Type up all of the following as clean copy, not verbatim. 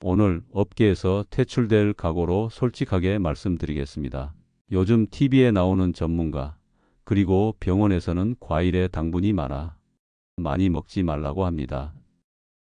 오늘 업계에서 퇴출될 각오로 솔직하게 말씀드리겠습니다. 요즘 TV에 나오는 전문가, 그리고 병원에서는 과일에 당분이 많이 먹지 말라고 합니다.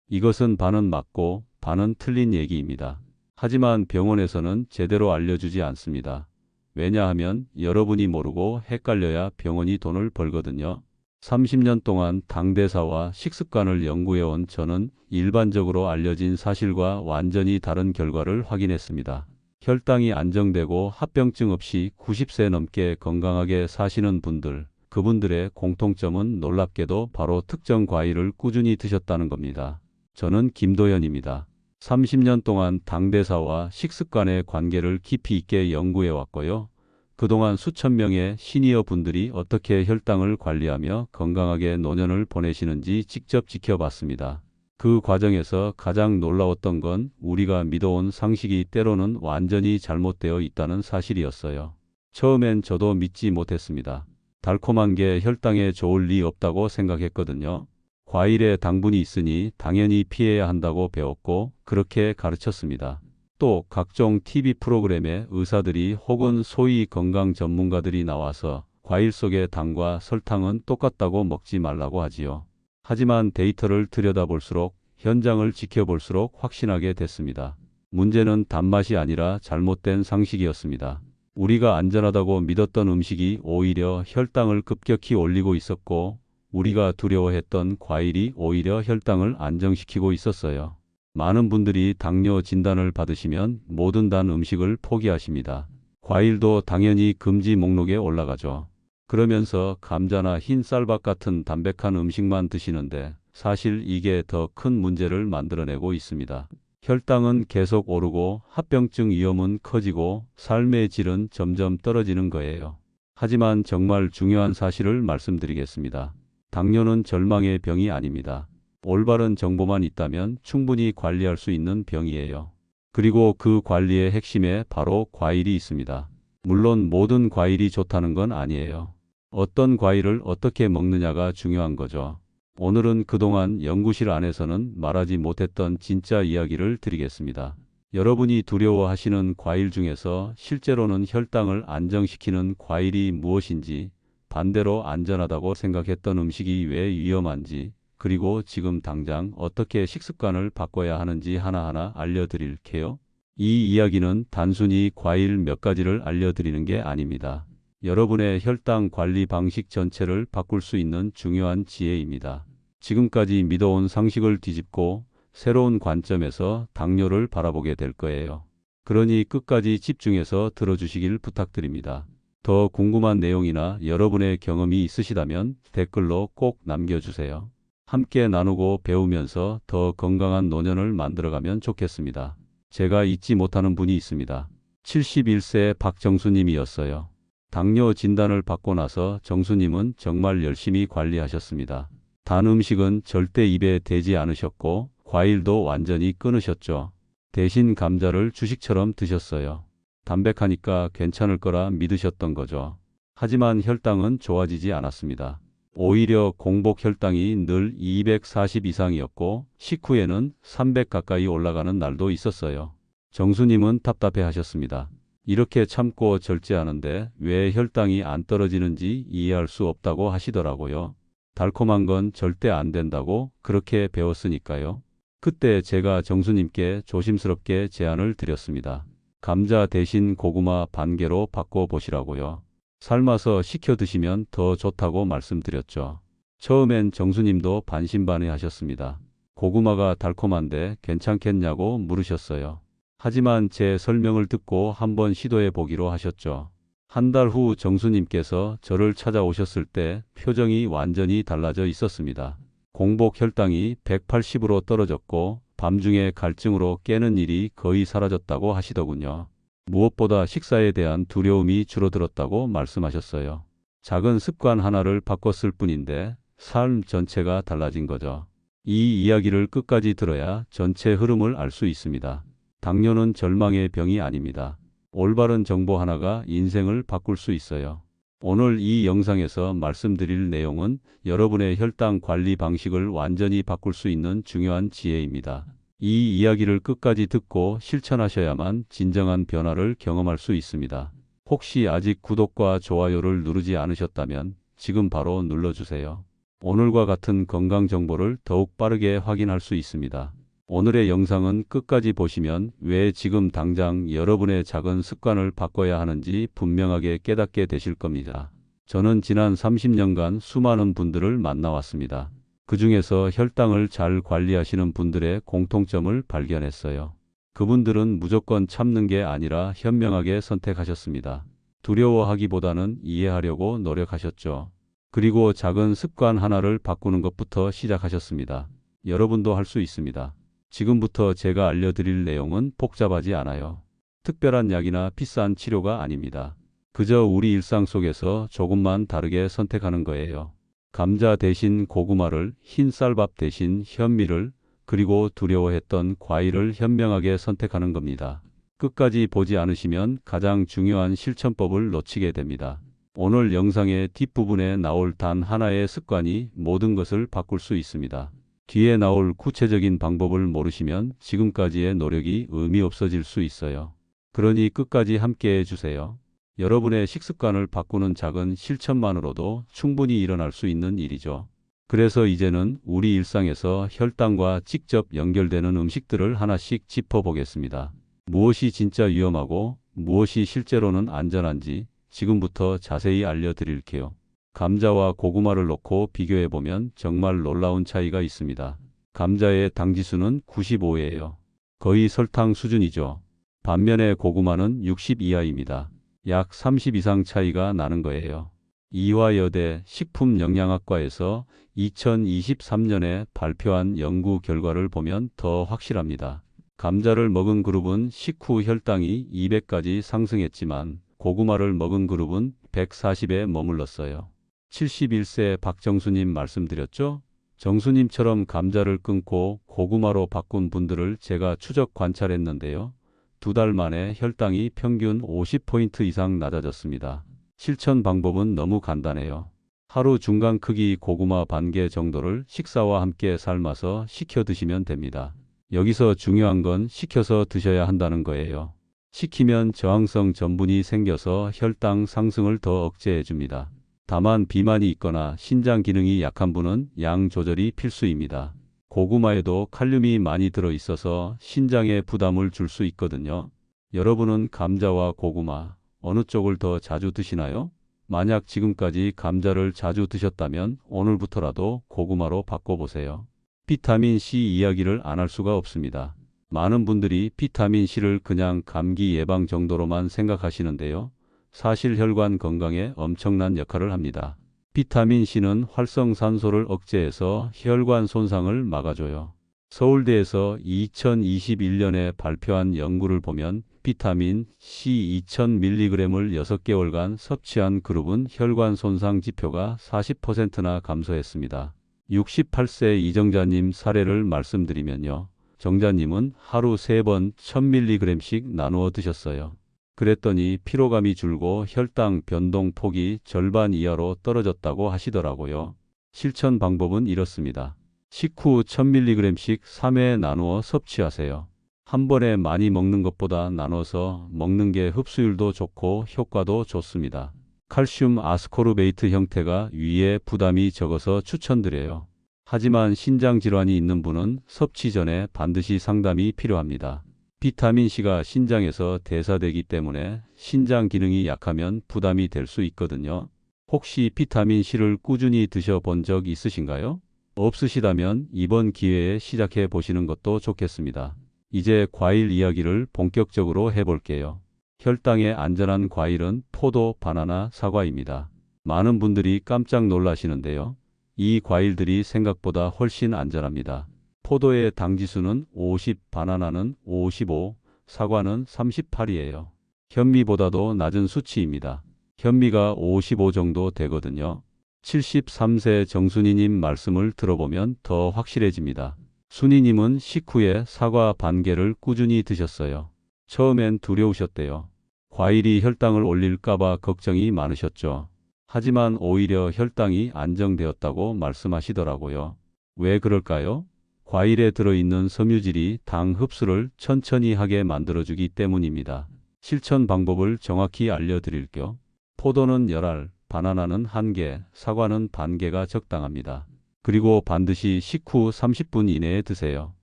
이것은 반은 맞고 반은 틀린 얘기입니다. 하지만 병원에서는 제대로 알려주지 않습니다. 왜냐하면 여러분이 모르고 헷갈려야 병원이 돈을 벌거든요. 30년 동안 당대사와 식습관을 연구해온 저는 일반적으로 알려진 사실과 완전히 다른 결과를 확인했습니다. 혈당이 안정되고 합병증 없이 90세 넘게 건강하게 사시는 분들, 그분들의 공통점은 놀랍게도 바로 특정 과일을 꾸준히 드셨다는 겁니다. 저는 김도현입니다. 30년 동안 당대사와 식습관의 관계를 깊이 있게 연구해 왔고요. 그동안 수천 명의 시니어 분들이 어떻게 혈당을 관리하며 건강하게 노년을 보내시는지 직접 지켜봤습니다. 그 과정에서 가장 놀라웠던 건 우리가 믿어온 상식이 때로는 완전히 잘못되어 있다는 사실이었어요. 처음엔 저도 믿지 못했습니다. 달콤한 게 혈당에 좋을 리 없다고 생각했거든요. 과일에 당분이 있으니 당연히 피해야 한다고 배웠고 그렇게 가르쳤습니다. 또 각종 TV 프로그램에 의사들이 혹은 소위 건강 전문가들이 나와서 과일 속의 당과 설탕은 똑같다고 먹지 말라고 하지요. 하지만 데이터를 들여다볼수록 현장을 지켜볼수록 확신하게 됐습니다. 문제는 단맛이 아니라 잘못된 상식이었습니다. 우리가 안전하다고 믿었던 음식이 오히려 혈당을 급격히 올리고 있었고 우리가 두려워했던 과일이 오히려 혈당을 안정시키고 있었어요. 많은 분들이 당뇨 진단을 받으시면 모든 단 음식을 포기하십니다. 과일도 당연히 금지 목록에 올라가죠. 그러면서 감자나 흰 쌀밥 같은 담백한 음식만 드시는데 사실 이게 더 큰 문제를 만들어내고 있습니다. 혈당은 계속 오르고 합병증 위험은 커지고 삶의 질은 점점 떨어지는 거예요. 하지만 정말 중요한 사실을 말씀드리겠습니다. 당뇨는 절망의 병이 아닙니다. 올바른 정보만 있다면 충분히 관리할 수 있는 병이에요. 그리고 그 관리의 핵심에 바로 과일이 있습니다. 물론 모든 과일이 좋다는 건 아니에요. 어떤 과일을 어떻게 먹느냐가 중요한 거죠. 오늘은 그동안 연구실 안에서는 말하지 못했던 진짜 이야기를 드리겠습니다. 여러분이 두려워하시는 과일 중에서 실제로는 혈당을 안정시키는 과일이 무엇인지, 반대로 안전하다고 생각했던 음식이 왜 위험한지, 그리고 지금 당장 어떻게 식습관을 바꿔야 하는지 하나하나 알려드릴게요. 이 이야기는 단순히 과일 몇 가지를 알려드리는 게 아닙니다. 여러분의 혈당 관리 방식 전체를 바꿀 수 있는 중요한 지혜입니다. 지금까지 믿어온 상식을 뒤집고 새로운 관점에서 당뇨를 바라보게 될 거예요. 그러니 끝까지 집중해서 들어주시길 부탁드립니다. 더 궁금한 내용이나 여러분의 경험이 있으시다면 댓글로 꼭 남겨주세요. 함께 나누고 배우면서 더 건강한 노년을 만들어가면 좋겠습니다. 제가 잊지 못하는 분이 있습니다. 71세 박정수님이었어요. 당뇨 진단을 받고 나서 정수님은 정말 열심히 관리하셨습니다. 단 음식은 절대 입에 대지 않으셨고 과일도 완전히 끊으셨죠. 대신 감자를 주식처럼 드셨어요. 담백하니까 괜찮을 거라 믿으셨던 거죠. 하지만 혈당은 좋아지지 않았습니다. 오히려 공복 혈당이 늘 240 이상이었고 식후에는 300 가까이 올라가는 날도 있었어요. 정수님은 답답해 하셨습니다. 이렇게 참고 절제하는데 왜 혈당이 안 떨어지는지 이해할 수 없다고 하시더라고요. 달콤한 건 절대 안 된다고 그렇게 배웠으니까요. 그때 제가 정수님께 조심스럽게 제안을 드렸습니다. 감자 대신 고구마 반 개로 바꿔보시라고요. 삶아서 식혀 드시면 더 좋다고 말씀드렸죠. 처음엔 정수님도 반신반의 하셨습니다. 고구마가 달콤한데 괜찮겠냐고 물으셨어요. 하지만 제 설명을 듣고 한번 시도해 보기로 하셨죠. 한 달 후 정수님께서 저를 찾아오셨을 때 표정이 완전히 달라져 있었습니다. 공복 혈당이 180으로 떨어졌고 밤중에 갈증으로 깨는 일이 거의 사라졌다고 하시더군요. 무엇보다 식사에 대한 두려움이 줄어들었다고 말씀하셨어요. 작은 습관 하나를 바꿨을 뿐인데 삶 전체가 달라진 거죠. 이 이야기를 끝까지 들어야 전체 흐름을 알 수 있습니다. 당뇨는 절망의 병이 아닙니다. 올바른 정보 하나가 인생을 바꿀 수 있어요. 오늘 이 영상에서 말씀드릴 내용은 여러분의 혈당 관리 방식을 완전히 바꿀 수 있는 중요한 지혜입니다. 이 이야기를 끝까지 듣고 실천하셔야만 진정한 변화를 경험할 수 있습니다. 혹시 아직 구독과 좋아요를 누르지 않으셨다면 지금 바로 눌러주세요. 오늘과 같은 건강 정보를 더욱 빠르게 확인할 수 있습니다. 오늘의 영상은 끝까지 보시면 왜 지금 당장 여러분의 작은 습관을 바꿔야 하는지 분명하게 깨닫게 되실 겁니다. 저는 지난 30년간 수많은 분들을 만나왔습니다. 그 중에서 혈당을 잘 관리하시는 분들의 공통점을 발견했어요. 그분들은 무조건 참는 게 아니라 현명하게 선택하셨습니다. 두려워하기보다는 이해하려고 노력하셨죠. 그리고 작은 습관 하나를 바꾸는 것부터 시작하셨습니다. 여러분도 할 수 있습니다. 지금부터 제가 알려드릴 내용은 복잡하지 않아요. 특별한 약이나 비싼 치료가 아닙니다. 그저 우리 일상 속에서 조금만 다르게 선택하는 거예요. 감자 대신 고구마를, 흰 쌀밥 대신 현미를, 그리고 두려워했던 과일을 현명하게 선택하는 겁니다. 끝까지 보지 않으시면 가장 중요한 실천법을 놓치게 됩니다. 오늘 영상의 뒷부분에 나올 단 하나의 습관이 모든 것을 바꿀 수 있습니다. 뒤에 나올 구체적인 방법을 모르시면 지금까지의 노력이 의미 없어질 수 있어요. 그러니 끝까지 함께 해주세요. 여러분의 식습관을 바꾸는 작은 실천만으로도 충분히 일어날 수 있는 일이죠. 그래서 이제는 우리 일상에서 혈당과 직접 연결되는 음식들을 하나씩 짚어보겠습니다. 무엇이 진짜 위험하고 무엇이 실제로는 안전한지 지금부터 자세히 알려드릴게요. 감자와 고구마를 놓고 비교해보면 정말 놀라운 차이가 있습니다. 감자의 당지수는 95예요. 거의 설탕 수준이죠. 반면에 고구마는 60 이하입니다. 약 30 이상 차이가 나는 거예요. 이화여대 식품영양학과에서 2023년에 발표한 연구 결과를 보면 더 확실합니다. 감자를 먹은 그룹은 식후 혈당이 200까지 상승했지만 고구마를 먹은 그룹은 140에 머물렀어요. 71세 박정수님 말씀드렸죠? 정수님처럼 감자를 끊고 고구마로 바꾼 분들을 제가 추적 관찰했는데요. 2달 만에 혈당이 평균 50포인트 이상 낮아졌습니다. 실천 방법은 너무 간단해요. 하루 중간 크기 고구마 반 개 정도를 식사와 함께 삶아서 식혀 드시면 됩니다. 여기서 중요한 건 식혀서 드셔야 한다는 거예요. 식히면 저항성 전분이 생겨서 혈당 상승을 더 억제해 줍니다. 다만 비만이 있거나 신장 기능이 약한 분은 양 조절이 필수입니다. 고구마에도 칼륨이 많이 들어있어서 신장에 부담을 줄 수 있거든요. 여러분은 감자와 고구마 어느 쪽을 더 자주 드시나요? 만약 지금까지 감자를 자주 드셨다면 오늘부터라도 고구마로 바꿔보세요. 비타민C 이야기를 안 할 수가 없습니다. 많은 분들이 비타민C를 그냥 감기 예방 정도로만 생각하시는데요. 사실 혈관 건강에 엄청난 역할을 합니다. 비타민C는 활성산소를 억제해서 혈관 손상을 막아줘요. 서울대에서 2021년에 발표한 연구를 보면 비타민 C 2000mg을 6개월간 섭취한 그룹은 혈관 손상 지표가 40%나 감소했습니다. 68세 이정자님 사례를 말씀드리면요. 정자님은 하루 3번 1000mg씩 나누어 드셨어요. 그랬더니 피로감이 줄고 혈당 변동 폭이 절반 이하로 떨어졌다고 하시더라고요. 실천 방법은 이렇습니다. 식후 1000mg씩 3회 나누어 섭취하세요. 한 번에 많이 먹는 것보다 나눠서 먹는 게 흡수율도 좋고 효과도 좋습니다. 칼슘 아스코르베이트 형태가 위에 부담이 적어서 추천드려요. 하지만 신장 질환이 있는 분은 섭취 전에 반드시 상담이 필요합니다. 비타민C가 신장에서 대사되기 때문에 신장 기능이 약하면 부담이 될 수 있거든요. 혹시 비타민C를 꾸준히 드셔본 적 있으신가요? 없으시다면 이번 기회에 시작해 보시는 것도 좋겠습니다. 이제 과일 이야기를 본격적으로 해볼게요. 혈당에 안전한 과일은 포도, 바나나, 사과입니다. 많은 분들이 깜짝 놀라시는데요. 이 과일들이 생각보다 훨씬 안전합니다. 포도의 당지수는 50, 바나나는 55, 사과는 38이에요. 현미보다도 낮은 수치입니다. 현미가 55 정도 되거든요. 73세 정순이님 말씀을 들어보면 더 확실해집니다. 순이님은 식후에 사과 반 개를 꾸준히 드셨어요. 처음엔 두려우셨대요. 과일이 혈당을 올릴까봐 걱정이 많으셨죠. 하지만 오히려 혈당이 안정되었다고 말씀하시더라고요. 왜 그럴까요? 과일에 들어있는 섬유질이 당 흡수를 천천히 하게 만들어주기 때문입니다. 실천 방법을 정확히 알려드릴게요. 포도는 10알, 바나나는 1개, 사과는 반 개가 적당합니다. 그리고 반드시 식후 30분 이내에 드세요.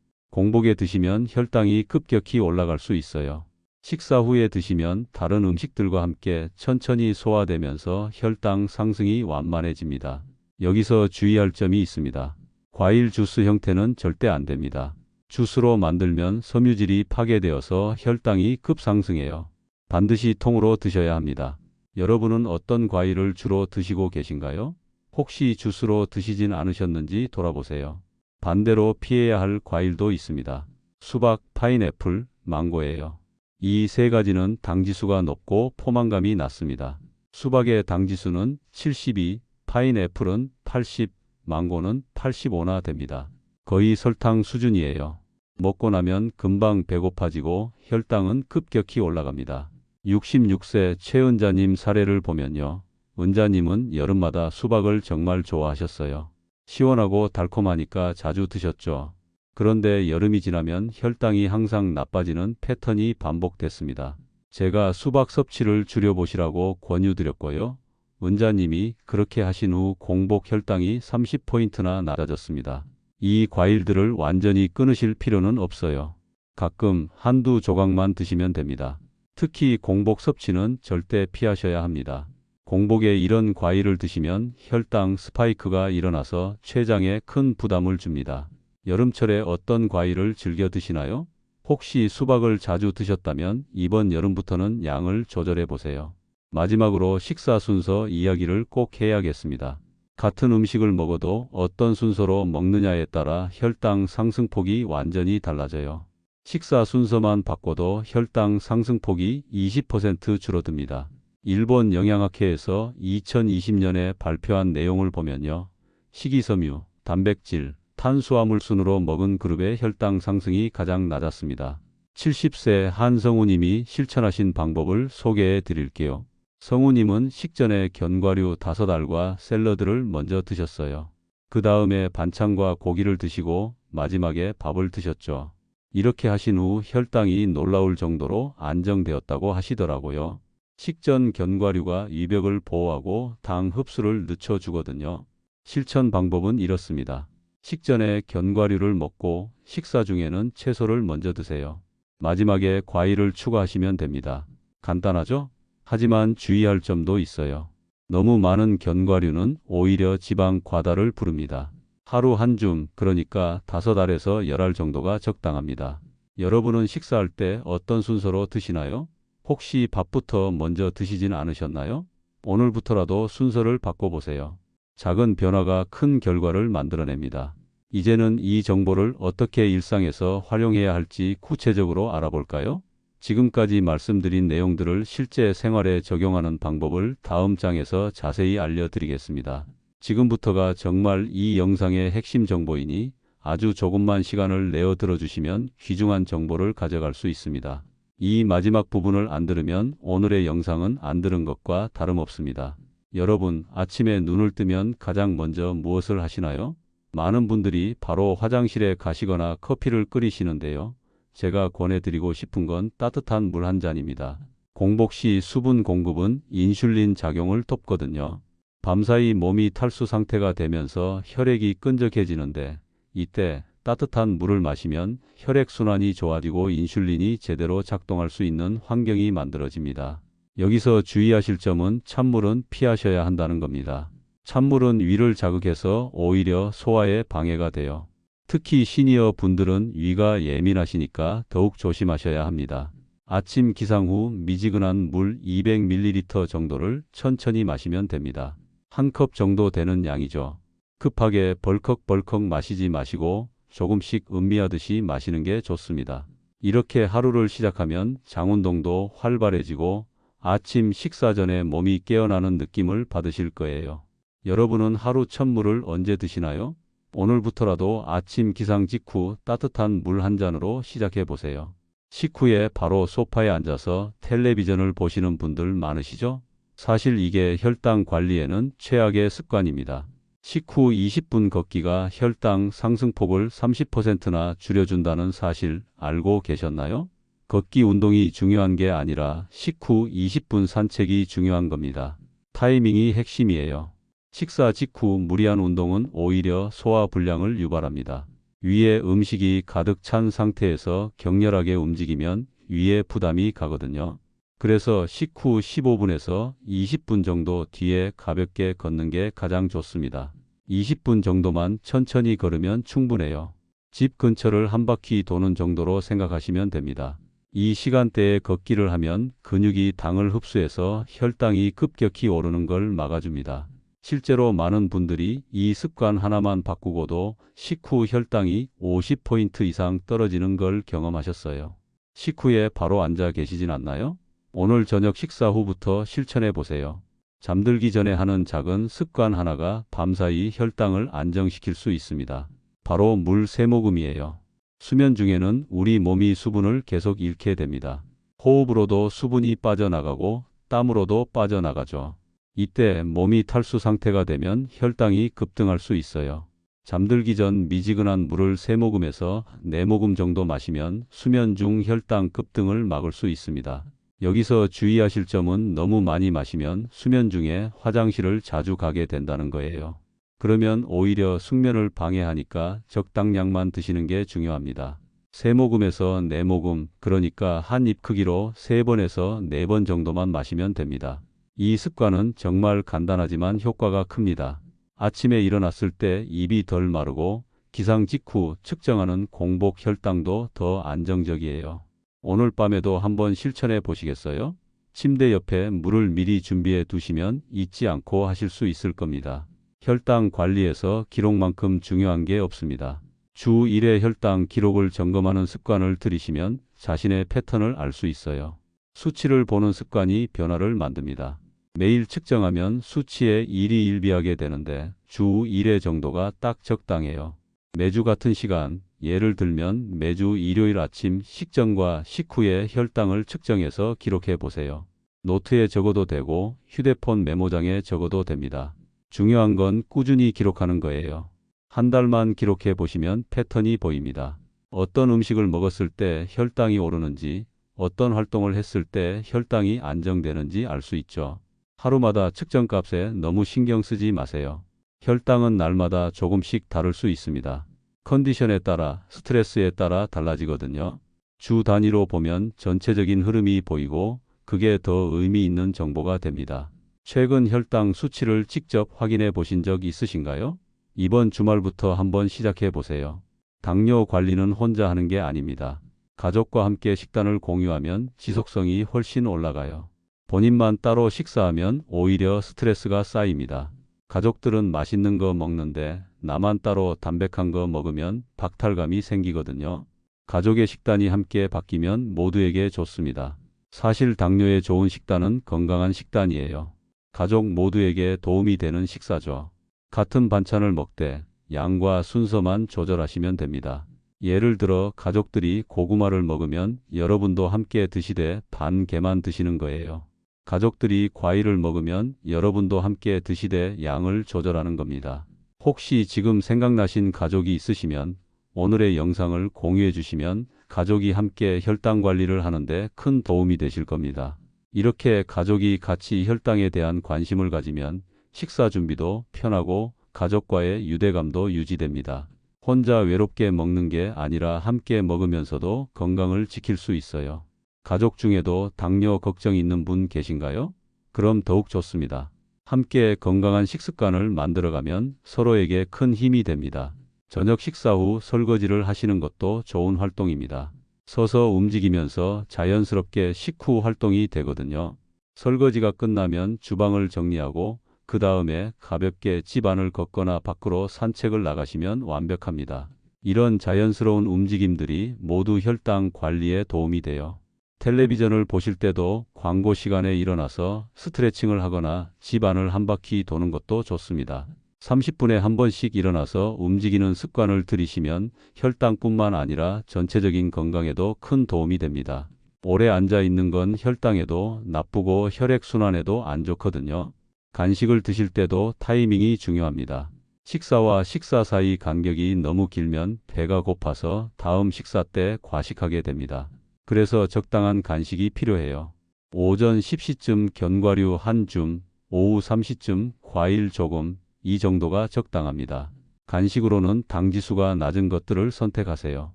공복에 드시면 혈당이 급격히 올라갈 수 있어요. 식사 후에 드시면 다른 음식들과 함께 천천히 소화되면서 혈당 상승이 완만해집니다. 여기서 주의할 점이 있습니다. 과일 주스 형태는 절대 안 됩니다. 주스로 만들면 섬유질이 파괴되어서 혈당이 급상승해요. 반드시 통으로 드셔야 합니다. 여러분은 어떤 과일을 주로 드시고 계신가요? 혹시 주스로 드시진 않으셨는지 돌아보세요. 반대로 피해야 할 과일도 있습니다. 수박, 파인애플, 망고예요. 이 세 가지는 당지수가 높고 포만감이 낮습니다. 수박의 당지수는 72, 파인애플은 80, 망고는 85나 됩니다. 거의 설탕 수준이에요. 먹고 나면 금방 배고파지고 혈당은 급격히 올라갑니다. 66세 최은자님 사례를 보면요. 은자님은 여름마다 수박을 정말 좋아하셨어요. 시원하고 달콤하니까 자주 드셨죠. 그런데 여름이 지나면 혈당이 항상 나빠지는 패턴이 반복됐습니다. 제가 수박 섭취를 줄여보시라고 권유드렸고요. 은자님이 그렇게 하신 후 공복 혈당이 30포인트나 낮아졌습니다. 이 과일들을 완전히 끊으실 필요는 없어요. 가끔 한두 조각만 드시면 됩니다. 특히 공복 섭취는 절대 피하셔야 합니다. 공복에 이런 과일을 드시면 혈당 스파이크가 일어나서 췌장에 큰 부담을 줍니다. 여름철에 어떤 과일을 즐겨 드시나요? 혹시 수박을 자주 드셨다면 이번 여름부터는 양을 조절해 보세요. 마지막으로 식사 순서 이야기를 꼭 해야겠습니다. 같은 음식을 먹어도 어떤 순서로 먹느냐에 따라 혈당 상승폭이 완전히 달라져요. 식사 순서만 바꿔도 혈당 상승폭이 20% 줄어듭니다. 일본 영양학회에서 2020년에 발표한 내용을 보면요. 식이섬유, 단백질, 탄수화물 순으로 먹은 그룹의 혈당 상승이 가장 낮았습니다. 70세 한성우님이 실천하신 방법을 소개해 드릴게요. 성우님은 식전에 견과류 5알과 샐러드를 먼저 드셨어요. 그 다음에 반찬과 고기를 드시고 마지막에 밥을 드셨죠. 이렇게 하신 후 혈당이 놀라울 정도로 안정되었다고 하시더라고요. 식전 견과류가 위벽을 보호하고 당 흡수를 늦춰주거든요. 실천 방법은 이렇습니다. 식전에 견과류를 먹고 식사 중에는 채소를 먼저 드세요. 마지막에 과일을 추가하시면 됩니다. 간단하죠? 하지만 주의할 점도 있어요. 너무 많은 견과류는 오히려 지방 과다를 부릅니다. 하루 한 줌, 그러니까 5알에서 10알 정도가 적당합니다. 여러분은 식사할 때 어떤 순서로 드시나요? 혹시 밥부터 먼저 드시진 않으셨나요? 오늘부터라도 순서를 바꿔보세요. 작은 변화가 큰 결과를 만들어냅니다. 이제는 이 정보를 어떻게 일상에서 활용해야 할지 구체적으로 알아볼까요? 지금까지 말씀드린 내용들을 실제 생활에 적용하는 방법을 다음 장에서 자세히 알려드리겠습니다. 지금부터가 정말 이 영상의 핵심 정보이니 아주 조금만 시간을 내어 들어주시면 귀중한 정보를 가져갈 수 있습니다. 이 마지막 부분을 안 들으면 오늘의 영상은 안 들은 것과 다름없습니다. 여러분, 아침에 눈을 뜨면 가장 먼저 무엇을 하시나요? 많은 분들이 바로 화장실에 가시거나 커피를 끓이시는데요. 제가 권해드리고 싶은 건 따뜻한 물 한 잔입니다. 공복 시 수분 공급은 인슐린 작용을 돕거든요. 밤사이 몸이 탈수 상태가 되면서 혈액이 끈적해지는데 이때 따뜻한 물을 마시면 혈액순환이 좋아지고 인슐린이 제대로 작동할 수 있는 환경이 만들어집니다. 여기서 주의하실 점은 찬물은 피하셔야 한다는 겁니다. 찬물은 위를 자극해서 오히려 소화에 방해가 돼요. 특히 시니어 분들은 위가 예민하시니까 더욱 조심하셔야 합니다. 아침 기상 후 미지근한 물 200ml 정도를 천천히 마시면 됩니다. 한 컵 정도 되는 양이죠. 급하게 벌컥벌컥 마시지 마시고 조금씩 음미하듯이 마시는 게 좋습니다. 이렇게 하루를 시작하면 장운동도 활발해지고 아침 식사 전에 몸이 깨어나는 느낌을 받으실 거예요. 여러분은 하루 첫 물을 언제 드시나요? 오늘부터라도 아침 기상 직후 따뜻한 물 한 잔으로 시작해 보세요. 식후에 바로 소파에 앉아서 텔레비전을 보시는 분들 많으시죠? 사실 이게 혈당 관리에는 최악의 습관입니다. 식후 20분 걷기가 혈당 상승폭을 30%나 줄여준다는 사실 알고 계셨나요? 걷기 운동이 중요한 게 아니라 식후 20분 산책이 중요한 겁니다. 타이밍이 핵심이에요. 식사 직후 무리한 운동은 오히려 소화 불량을 유발합니다. 위에 음식이 가득 찬 상태에서 격렬하게 움직이면 위에 부담이 가거든요. 그래서 식후 15분에서 20분 정도 뒤에 가볍게 걷는 게 가장 좋습니다. 20분 정도만 천천히 걸으면 충분해요. 집 근처를 한 바퀴 도는 정도로 생각하시면 됩니다. 이 시간대에 걷기를 하면 근육이 당을 흡수해서 혈당이 급격히 오르는 걸 막아줍니다. 실제로 많은 분들이 이 습관 하나만 바꾸고도 식후 혈당이 50포인트 이상 떨어지는 걸 경험하셨어요. 식후에 바로 앉아 계시진 않나요? 오늘 저녁 식사 후부터 실천해 보세요. 잠들기 전에 하는 작은 습관 하나가 밤사이 혈당을 안정시킬 수 있습니다. 바로 물 3모금이에요. 수면 중에는 우리 몸이 수분을 계속 잃게 됩니다. 호흡으로도 수분이 빠져나가고 땀으로도 빠져나가죠. 이때 몸이 탈수 상태가 되면 혈당이 급등할 수 있어요. 잠들기 전 미지근한 물을 3모금에서 4모금 정도 마시면 수면 중 혈당 급등을 막을 수 있습니다. 여기서 주의하실 점은 너무 많이 마시면 수면 중에 화장실을 자주 가게 된다는 거예요. 그러면 오히려 숙면을 방해하니까 적당량만 드시는 게 중요합니다. 3모금에서 4모금, 그러니까 한 입 크기로 3번에서 4번 정도만 마시면 됩니다. 이 습관은 정말 간단하지만 효과가 큽니다. 아침에 일어났을 때 입이 덜 마르고 기상 직후 측정하는 공복 혈당도 더 안정적이에요. 오늘 밤에도 한번 실천해 보시겠어요? 침대 옆에 물을 미리 준비해 두시면 잊지 않고 하실 수 있을 겁니다. 혈당 관리에서 기록만큼 중요한 게 없습니다. 주 1회 혈당 기록을 점검하는 습관을 들이시면 자신의 패턴을 알 수 있어요. 수치를 보는 습관이 변화를 만듭니다. 매일 측정하면 수치에 일희일비하게 되는데 주 1회 정도가 딱 적당해요. 매주 같은 시간, 예를 들면 매주 일요일 아침 식전과 식후의 혈당을 측정해서 기록해 보세요. 노트에 적어도 되고 휴대폰 메모장에 적어도 됩니다. 중요한 건 꾸준히 기록하는 거예요. 한 달만 기록해 보시면 패턴이 보입니다. 어떤 음식을 먹었을 때 혈당이 오르는지, 어떤 활동을 했을 때 혈당이 안정되는지 알 수 있죠. 하루마다 측정값에 너무 신경 쓰지 마세요. 혈당은 날마다 조금씩 다를 수 있습니다. 컨디션에 따라, 스트레스에 따라 달라지거든요. 주 단위로 보면 전체적인 흐름이 보이고 그게 더 의미 있는 정보가 됩니다. 최근 혈당 수치를 직접 확인해 보신 적 있으신가요? 이번 주말부터 한번 시작해 보세요. 당뇨 관리는 혼자 하는 게 아닙니다. 가족과 함께 식단을 공유하면 지속성이 훨씬 올라가요. 본인만 따로 식사하면 오히려 스트레스가 쌓입니다. 가족들은 맛있는 거 먹는데 나만 따로 담백한 거 먹으면 박탈감이 생기거든요. 가족의 식단이 함께 바뀌면 모두에게 좋습니다. 사실 당뇨에 좋은 식단은 건강한 식단이에요. 가족 모두에게 도움이 되는 식사죠. 같은 반찬을 먹되 양과 순서만 조절하시면 됩니다. 예를 들어 가족들이 고구마를 먹으면 여러분도 함께 드시되 반 개만 드시는 거예요. 가족들이 과일을 먹으면 여러분도 함께 드시되 양을 조절하는 겁니다. 혹시 지금 생각나신 가족이 있으시면 오늘의 영상을 공유해 주시면 가족이 함께 혈당 관리를 하는데 큰 도움이 되실 겁니다. 이렇게 가족이 같이 혈당에 대한 관심을 가지면 식사 준비도 편하고 가족과의 유대감도 유지됩니다. 혼자 외롭게 먹는 게 아니라 함께 먹으면서도 건강을 지킬 수 있어요. 가족 중에도 당뇨 걱정 있는 분 계신가요? 그럼 더욱 좋습니다. 함께 건강한 식습관을 만들어가면 서로에게 큰 힘이 됩니다. 저녁 식사 후 설거지를 하시는 것도 좋은 활동입니다. 서서 움직이면서 자연스럽게 식후 활동이 되거든요. 설거지가 끝나면 주방을 정리하고 그 다음에 가볍게 집안을 걷거나 밖으로 산책을 나가시면 완벽합니다. 이런 자연스러운 움직임들이 모두 혈당 관리에 도움이 돼요. 텔레비전을 보실 때도 광고 시간에 일어나서 스트레칭을 하거나 집안을 한 바퀴 도는 것도 좋습니다. 30분에 한 번씩 일어나서 움직이는 습관을 들이시면 혈당뿐만 아니라 전체적인 건강에도 큰 도움이 됩니다. 오래 앉아 있는 건 혈당에도 나쁘고 혈액순환에도 안 좋거든요. 간식을 드실 때도 타이밍이 중요합니다. 식사와 식사 사이 간격이 너무 길면 배가 고파서 다음 식사 때 과식하게 됩니다. 그래서 적당한 간식이 필요해요. 오전 10시쯤 견과류 한 줌, 오후 3시쯤 과일 조금, 이 정도가 적당합니다. 간식으로는 당지수가 낮은 것들을 선택하세요.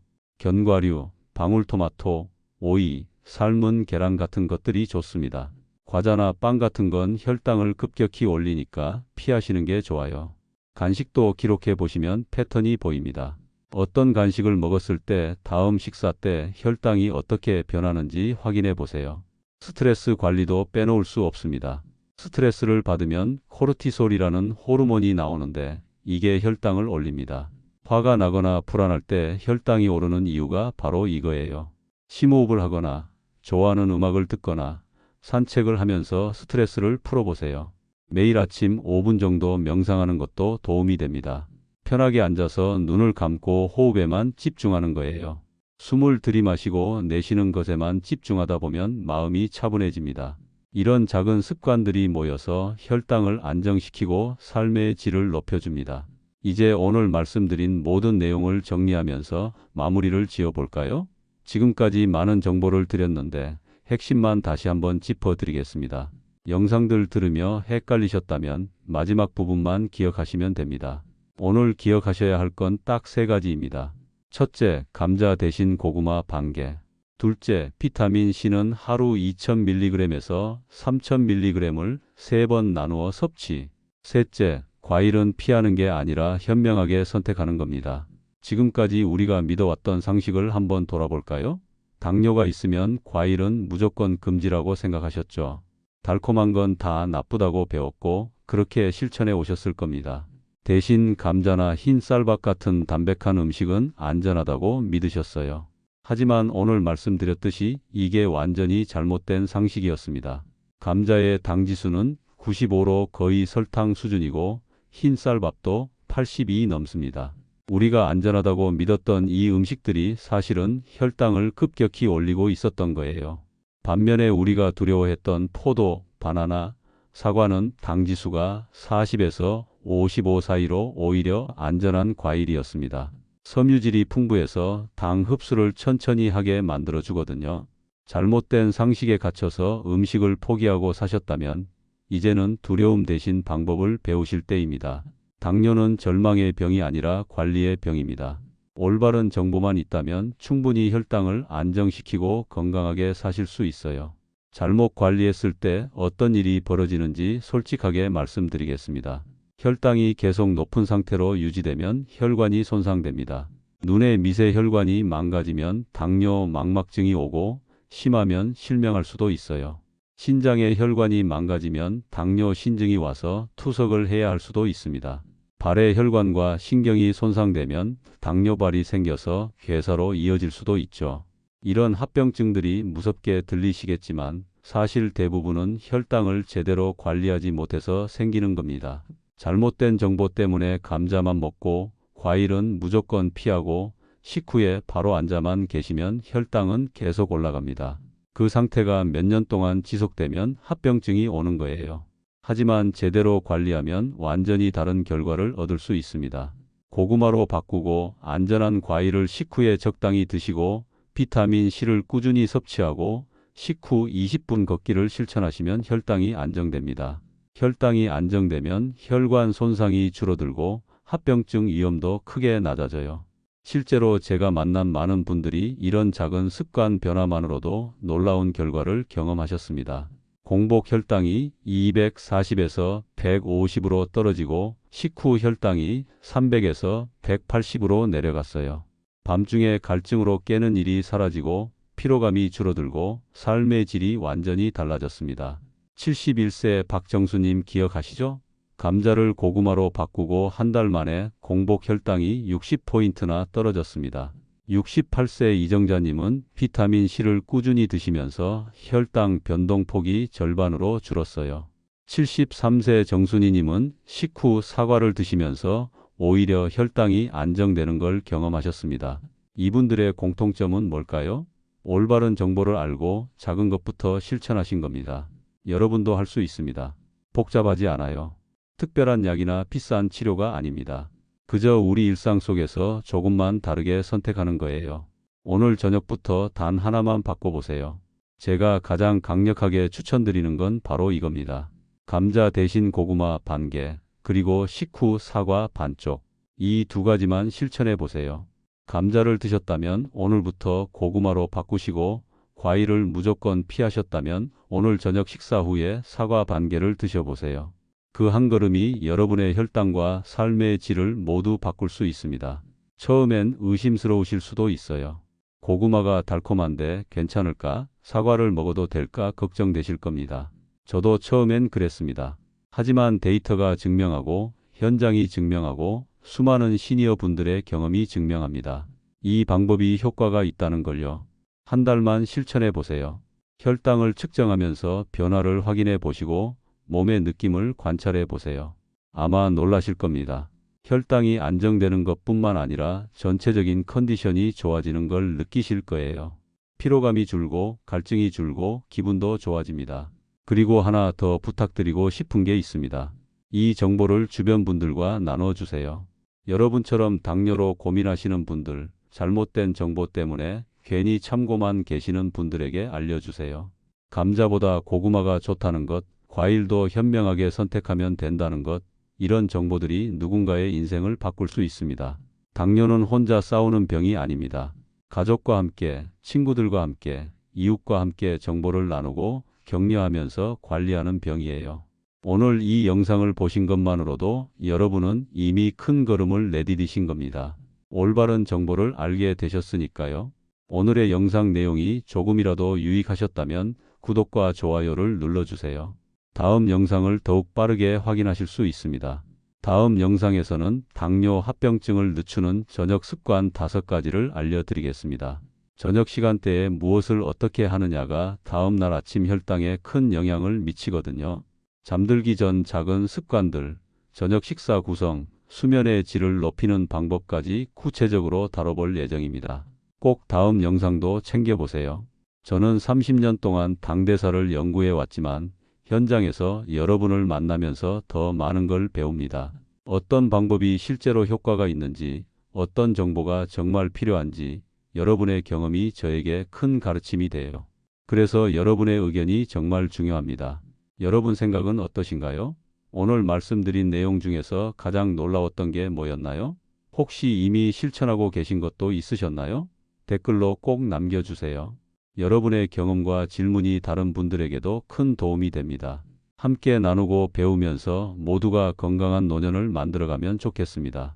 견과류, 방울토마토, 오이, 삶은 계란 같은 것들이 좋습니다. 과자나 빵 같은 건 혈당을 급격히 올리니까 피하시는 게 좋아요. 간식도 기록해 보시면 패턴이 보입니다. 어떤 간식을 먹었을 때 다음 식사 때 혈당이 어떻게 변하는지 확인해 보세요. 스트레스 관리도 빼놓을 수 없습니다. 스트레스를 받으면 코르티솔이라는 호르몬이 나오는데 이게 혈당을 올립니다. 화가 나거나 불안할 때 혈당이 오르는 이유가 바로 이거예요. 심호흡을 하거나 좋아하는 음악을 듣거나 산책을 하면서 스트레스를 풀어보세요. 매일 아침 5분 정도 명상하는 것도 도움이 됩니다. 편하게 앉아서 눈을 감고 호흡에만 집중하는 거예요. 숨을 들이마시고 내쉬는 것에만 집중하다 보면 마음이 차분해집니다. 이런 작은 습관들이 모여서 혈당을 안정시키고 삶의 질을 높여줍니다. 이제 오늘 말씀드린 모든 내용을 정리하면서 마무리를 지어볼까요? 지금까지 많은 정보를 드렸는데 핵심만 다시 한번 짚어드리겠습니다. 영상들 들으며 헷갈리셨다면 마지막 부분만 기억하시면 됩니다. 오늘 기억하셔야 할 건 딱 세 가지입니다. 첫째, 감자 대신 고구마 반개. 둘째, 비타민 C는 하루 2000mg에서 3000mg을 3번 나누어 섭취. 셋째, 과일은 피하는 게 아니라 현명하게 선택하는 겁니다. 지금까지 우리가 믿어왔던 상식을 한번 돌아볼까요? 당뇨가 있으면 과일은 무조건 금지라고 생각하셨죠. 달콤한 건 다 나쁘다고 배웠고 그렇게 실천해 오셨을 겁니다. 대신 감자나 흰 쌀밥 같은 담백한 음식은 안전하다고 믿으셨어요. 하지만 오늘 말씀드렸듯이 이게 완전히 잘못된 상식이었습니다. 감자의 당지수는 95로 거의 설탕 수준이고 흰 쌀밥도 82 넘습니다. 우리가 안전하다고 믿었던 이 음식들이 사실은 혈당을 급격히 올리고 있었던 거예요. 반면에 우리가 두려워했던 포도, 바나나, 사과는 당지수가 40에서 55 사이로 오히려 안전한 과일이었습니다. 섬유질이 풍부해서 당 흡수를 천천히 하게 만들어 주거든요. 잘못된 상식에 갇혀서 음식을 포기하고 사셨다면 이제는 두려움 대신 방법을 배우실 때입니다. 당뇨는 절망의 병이 아니라 관리의 병입니다. 올바른 정보만 있다면 충분히 혈당을 안정시키고 건강하게 사실 수 있어요. 잘못 관리했을 때 어떤 일이 벌어지는지 솔직하게 말씀드리겠습니다. 혈당이 계속 높은 상태로 유지되면 혈관이 손상됩니다. 눈의 미세혈관이 망가지면 당뇨 망막증이 오고 심하면 실명할 수도 있어요. 신장의 혈관이 망가지면 당뇨 신증이 와서 투석을 해야 할 수도 있습니다. 발의 혈관과 신경이 손상되면 당뇨발이 생겨서 괴사로 이어질 수도 있죠. 이런 합병증들이 무섭게 들리시겠지만 사실 대부분은 혈당을 제대로 관리하지 못해서 생기는 겁니다. 잘못된 정보 때문에 감자만 먹고 과일은 무조건 피하고 식후에 바로 앉아만 계시면 혈당은 계속 올라갑니다. 그 상태가 몇 년 동안 지속되면 합병증이 오는 거예요. 하지만 제대로 관리하면 완전히 다른 결과를 얻을 수 있습니다. 고구마로 바꾸고 안전한 과일을 식후에 적당히 드시고 비타민 C를 꾸준히 섭취하고 식후 20분 걷기를 실천하시면 혈당이 안정됩니다. 혈당이 안정되면 혈관 손상이 줄어들고 합병증 위험도 크게 낮아져요. 실제로 제가 만난 많은 분들이 이런 작은 습관 변화만으로도 놀라운 결과를 경험하셨습니다. 공복 혈당이 240에서 150으로 떨어지고 식후 혈당이 300에서 180으로 내려갔어요. 밤중에 갈증으로 깨는 일이 사라지고 피로감이 줄어들고 삶의 질이 완전히 달라졌습니다. 71세 박정수님 기억하시죠? 감자를 고구마로 바꾸고 한 달 만에 공복 혈당이 60포인트나 떨어졌습니다. 68세 이정자님은 비타민 C를 꾸준히 드시면서 혈당 변동폭이 절반으로 줄었어요. 73세 정순이님은 식후 사과를 드시면서 오히려 혈당이 안정되는 걸 경험하셨습니다. 이분들의 공통점은 뭘까요? 올바른 정보를 알고 작은 것부터 실천하신 겁니다. 여러분도 할 수 있습니다. 복잡하지 않아요. 특별한 약이나 비싼 치료가 아닙니다. 그저 우리 일상 속에서 조금만 다르게 선택하는 거예요. 오늘 저녁부터 단 하나만 바꿔보세요. 제가 가장 강력하게 추천드리는 건 바로 이겁니다. 감자 대신 고구마 반 개, 그리고 식후 사과 반쪽. 이 두 가지만 실천해 보세요. 감자를 드셨다면 오늘부터 고구마로 바꾸시고, 과일을 무조건 피하셨다면 오늘 저녁 식사 후에 사과 반 개를 드셔보세요. 그 한 걸음이 여러분의 혈당과 삶의 질을 모두 바꿀 수 있습니다. 처음엔 의심스러우실 수도 있어요. 고구마가 달콤한데 괜찮을까? 사과를 먹어도 될까? 걱정되실 겁니다. 저도 처음엔 그랬습니다. 하지만 데이터가 증명하고, 현장이 증명하고, 수많은 시니어 분들의 경험이 증명합니다. 이 방법이 효과가 있다는 걸요. 한 달만 실천해 보세요. 혈당을 측정하면서 변화를 확인해 보시고 몸의 느낌을 관찰해 보세요. 아마 놀라실 겁니다. 혈당이 안정되는 것뿐만 아니라 전체적인 컨디션이 좋아지는 걸 느끼실 거예요. 피로감이 줄고 갈증이 줄고 기분도 좋아집니다. 그리고 하나 더 부탁드리고 싶은 게 있습니다. 이 정보를 주변 분들과 나눠주세요. 여러분처럼 당뇨로 고민하시는 분들, 잘못된 정보 때문에 괜히 참고만 계시는 분들에게 알려주세요. 감자보다 고구마가 좋다는 것, 과일도 현명하게 선택하면 된다는 것, 이런 정보들이 누군가의 인생을 바꿀 수 있습니다. 당뇨는 혼자 싸우는 병이 아닙니다. 가족과 함께, 친구들과 함께, 이웃과 함께 정보를 나누고 격려하면서 관리하는 병이에요. 오늘 이 영상을 보신 것만으로도 여러분은 이미 큰 걸음을 내디디신 겁니다. 올바른 정보를 알게 되셨으니까요. 오늘의 영상 내용이 조금이라도 유익하셨다면 구독과 좋아요를 눌러주세요. 다음 영상을 더욱 빠르게 확인하실 수 있습니다. 다음 영상에서는 당뇨 합병증을 늦추는 저녁 습관 5가지를 알려드리겠습니다. 저녁 시간대에 무엇을 어떻게 하느냐가 다음날 아침 혈당에 큰 영향을 미치거든요. 잠들기 전 작은 습관들, 저녁 식사 구성, 수면의 질을 높이는 방법까지 구체적으로 다뤄볼 예정입니다. 꼭 다음 영상도 챙겨보세요. 저는 30년 동안 당대사를 연구해 왔지만 현장에서 여러분을 만나면서 더 많은 걸 배웁니다. 어떤 방법이 실제로 효과가 있는지, 어떤 정보가 정말 필요한지 여러분의 경험이 저에게 큰 가르침이 돼요. 그래서 여러분의 의견이 정말 중요합니다. 여러분 생각은 어떠신가요? 오늘 말씀드린 내용 중에서 가장 놀라웠던 게 뭐였나요? 혹시 이미 실천하고 계신 것도 있으셨나요? 댓글로 꼭 남겨주세요. 여러분의 경험과 질문이 다른 분들에게도 큰 도움이 됩니다. 함께 나누고 배우면서 모두가 건강한 노년을 만들어가면 좋겠습니다.